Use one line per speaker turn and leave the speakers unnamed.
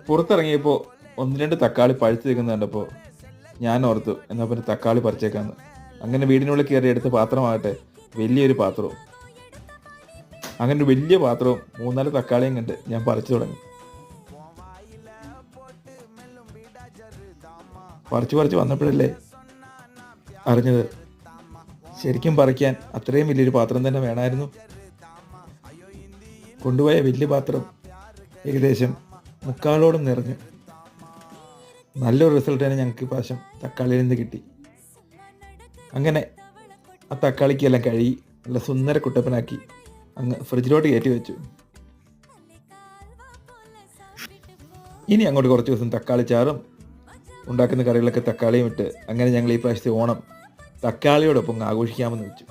പുറത്തിറങ്ങിയപ്പോൾ ഒന്ന് രണ്ട് തക്കാളി പഴുത്ത് നിൽക്കുന്ന കണ്ടപ്പോൾ ഞാൻ ഓർത്തു എന്നാൽ പിന്നെ തക്കാളി പറിച്ചേക്കാന്ന്. അങ്ങനെ വീടിനുള്ളിൽ കയറി എടുത്ത പാത്രമാകട്ടെ വലിയൊരു പാത്രവും. അങ്ങനെ ഒരു വലിയ പാത്രവും 3-4 തക്കാളിയും കണ്ട് ഞാൻ പറിച്ചു തുടങ്ങി. പറിച്ച് വന്നപ്പോഴല്ലേ അറിഞ്ഞത് ശരിക്കും പറിക്കാൻ അത്രയും വലിയൊരു പാത്രം തന്നെ വേണമായിരുന്നു. കൊണ്ടുപോയ വലിയ പാത്രം ഏകദേശം മുക്കാലോളം നിറഞ്ഞു. നല്ലൊരു റിസൾട്ട് തന്നെ ഞങ്ങൾക്ക് ഈ പ്രാവശ്യം തക്കാളിയിൽ നിന്ന് കിട്ടി. അങ്ങനെ ആ തക്കാളിക്കെല്ലാം കഴുകി നല്ല സുന്ദര കുട്ടപ്പനാക്കി അങ്ങ് ഫ്രിഡ്ജിലോട്ട് കയറ്റി വെച്ചു. ഇനി അങ്ങോട്ട് കുറച്ച് ദിവസം തക്കാളി ചാറും ഉണ്ടാക്കുന്ന കറികളൊക്കെ തക്കാളിയും ഇട്ട് അങ്ങനെ ഞങ്ങൾ ഈ പ്രാവശ്യത്തെ ഓണം തക്കാളിയോടൊപ്പം ആഘോഷിക്കാമെന്ന് വെച്ചു.